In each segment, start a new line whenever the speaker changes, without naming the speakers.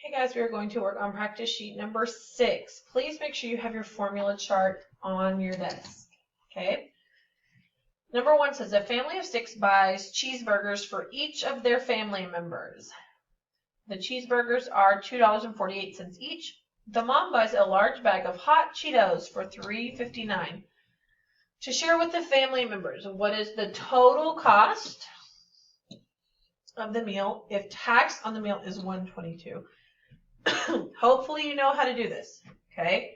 Hey guys, we are going to work on practice sheet number 6. Please make sure you have your formula chart on your desk. Okay. Number 1 says a family of 6 buys cheeseburgers for each of their family members. The cheeseburgers are $2.48 each. The mom buys a large bag of hot Cheetos for $3.59 to share with the family members. What is the total cost of the meal if tax on the meal is $1.22? Hopefully you know how to do this, okay?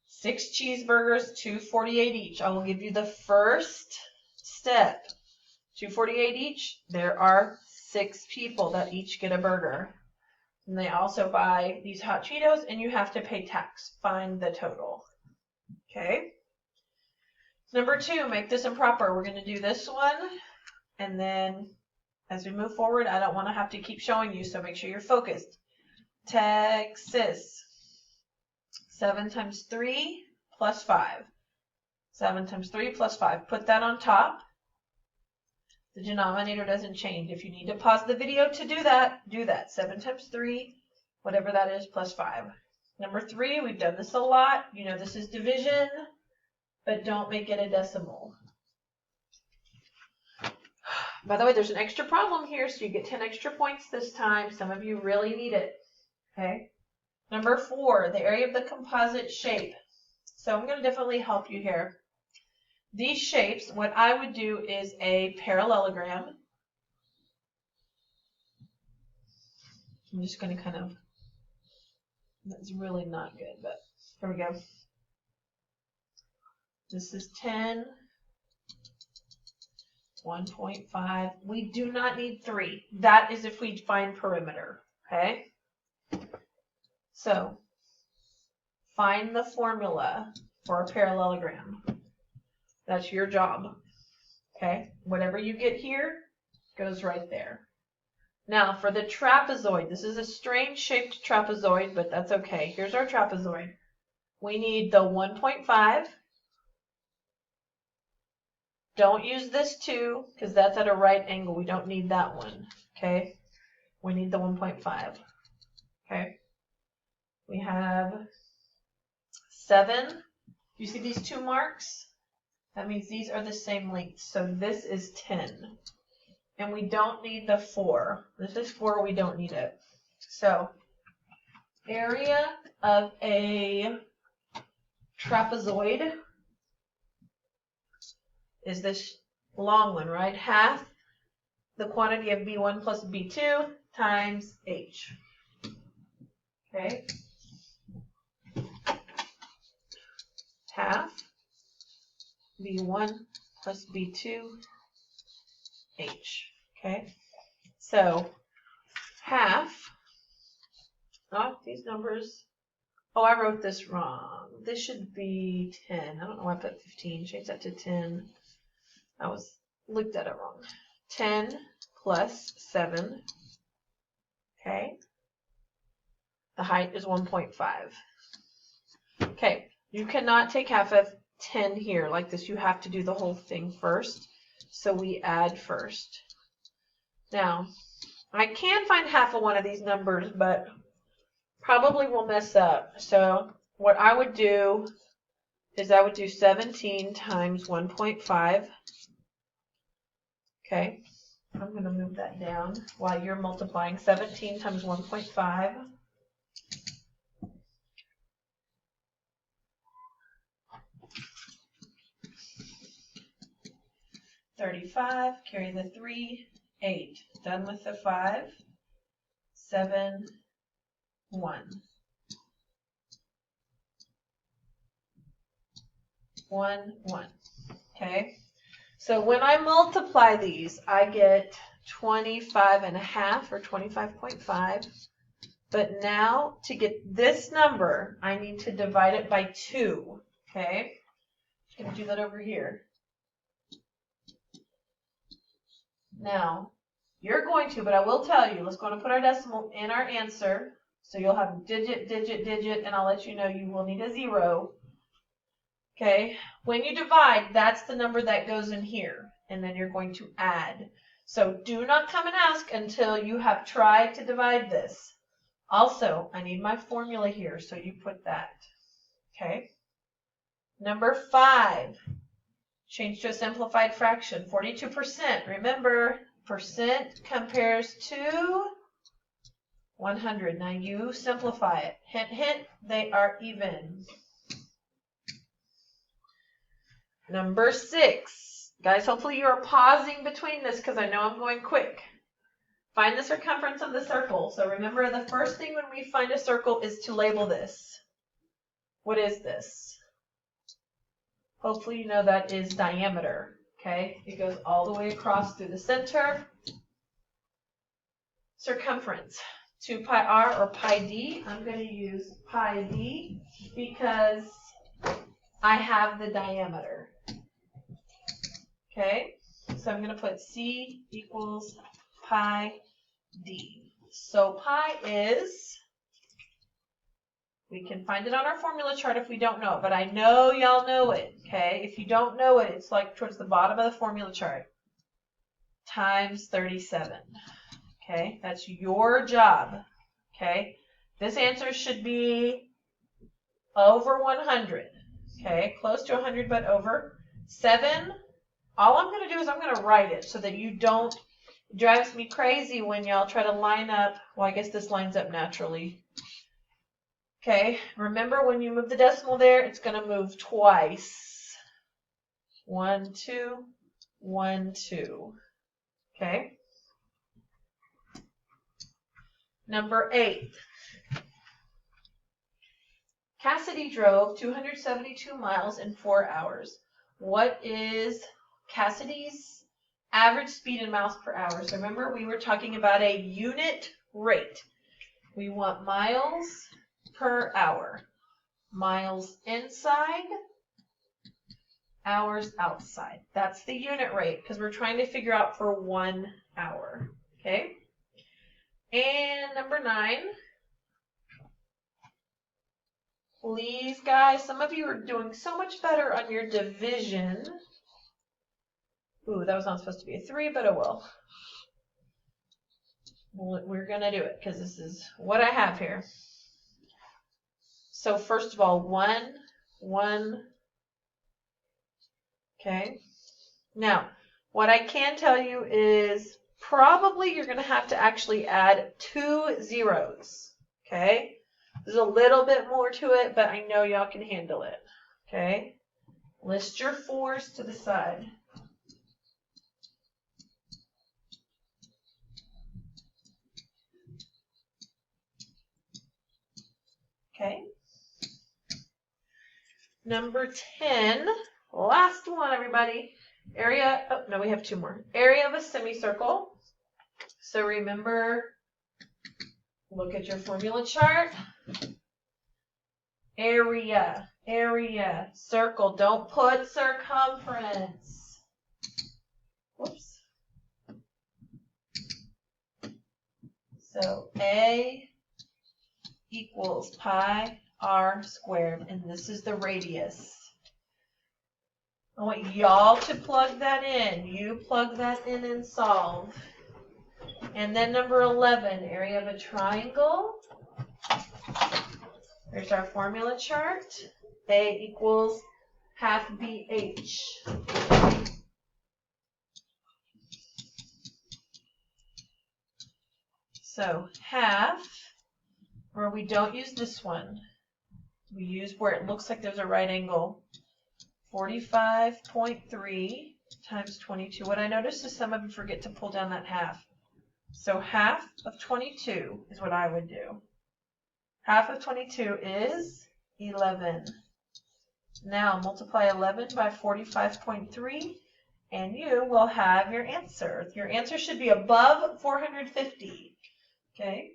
6 cheeseburgers, $2.48 each. I will give you the first step. $2.48 each. There are 6 people that each get a burger. And they also buy these hot Cheetos, and you have to pay tax. Find the total, okay? Number 2, make this improper. We're going to do this one, and then as we move forward, I don't want to have to keep showing you, so make sure you're focused. Texas. 7 times 3 plus 5. 7 times 3 plus 5. Put that on top. The denominator doesn't change. If you need to pause the video to do that, do that. 7 times 3, whatever that is, plus 5. Number 3, we've done this a lot. You know this is division, but don't make it a decimal. By the way, there's an extra problem here, so you get 10 extra points this time. Some of you really need it. Okay. Number 4, the area of the composite shape. So I'm going to definitely help you here. These shapes, what I would do is a parallelogram. I'm just going to kind of, that's really not good, but here we go. This is 10, 1.5. We do not need 3. That is if we find perimeter, okay? So, find the formula for a parallelogram. That's your job, okay? Whatever you get here goes right there. Now, for the trapezoid, this is a strange shaped trapezoid, but that's okay. Here's our trapezoid. We need the 1.5. Don't use this 2, because that's at a right angle. We don't need that one, okay? We need the 1.5, okay? We have 7. You see these 2 marks? That means these are the same length. So this is 10. And we don't need the 4. This is 4. We don't need it. So area of a trapezoid is this long one, right? Half the quantity of B1 plus B2 times H. Okay? Half B1 plus B2 H. Okay? So, half, these numbers, I wrote this wrong. This should be 10. I don't know why I put 15. Change that to 10. I looked at it wrong. 10 plus 7. Okay? The height is 1.5. Okay, you cannot take half of 10 here like this. You have to do the whole thing first. So we add first. Now, I can find half of one of these numbers, but probably will mess up. So what I would do is I would do 17 times 1.5. Okay, I'm going to move that down while you're multiplying. 17 times 1.5. 35, carry the 3, 8. Done with the 5, 7, 1. 1, 1. Okay? So when I multiply these, I get 25.5 or 25.5. But now, to get this number, I need to divide it by 2. Okay? I'm going to do that over here. Now, you're going to, but I will tell you, let's go and put our decimal in our answer. So you'll have digit, digit, digit, and I'll let you know you will need a 0. Okay, when you divide, that's the number that goes in here, and then you're going to add. So do not come and ask until you have tried to divide this. Also, I need my formula here, so you put that. Okay. Number 5, change to a simplified fraction, 42%. Remember, percent compares to 100. Now you simplify it. Hint, hint, they are even. Number 6. Guys, hopefully you are pausing between this because I know I'm going quick. Find the circumference of the circle. So remember, the first thing when we find a circle is to label this. What is this? Hopefully you know that is diameter. Okay? It goes all the way across through the center. Circumference. 2 pi r or pi d. I'm going to use pi d because I have the diameter. Okay? So I'm going to put c equals pi d. So pi is, we can find it on our formula chart if we don't know it, but I know y'all know it. Okay? If you don't know it, it's like towards the bottom of the formula chart. Times 37. Okay, that's your job. Okay, this answer should be over 100. Okay, close to 100 but over. 7, all I'm going to do is I'm going to write it so that you don't, it drives me crazy when y'all try to line up. Well, I guess this lines up naturally. Okay, remember when you move the decimal there, it's going to move twice. 1, 2, 1, 2. Okay. Number 8. Cassidy drove 272 miles in 4 hours. What is Cassidy's average speed in miles per hour? So remember, we were talking about a unit rate. We want miles per hour. Miles inside, hours outside. That's the unit rate because we're trying to figure out for 1 hour. Okay? And number 9, please guys, some of you are doing so much better on your division. Ooh, that was not supposed to be a 3, but it will. We're going to do it because this is what I have here. So first of all, 1, 1. Okay. Now, what I can tell you is probably you're going to have to actually add 2 zeros. Okay. There's a little bit more to it, but I know y'all can handle it. Okay. List your 4s to the side. Okay. Number 10, last one, everybody. Area, oh, no, we have 2 more. Area of a semicircle. So remember, look at your formula chart. Area, area, circle. Don't put circumference. Whoops. So A equals pi r squared, and this is the radius. I want y'all to plug that in. You plug that in and solve. And then number 11, area of a triangle. There's our formula chart. A equals half BH. So half, or we don't use this one. We use where it looks like there's a right angle. 45.3 times 22. What I noticed is some of you forget to pull down that half. So half of 22 is what I would do. Half of 22 is 11. Now multiply 11 by 45.3 and you will have your answer. Your answer should be above 450. Okay?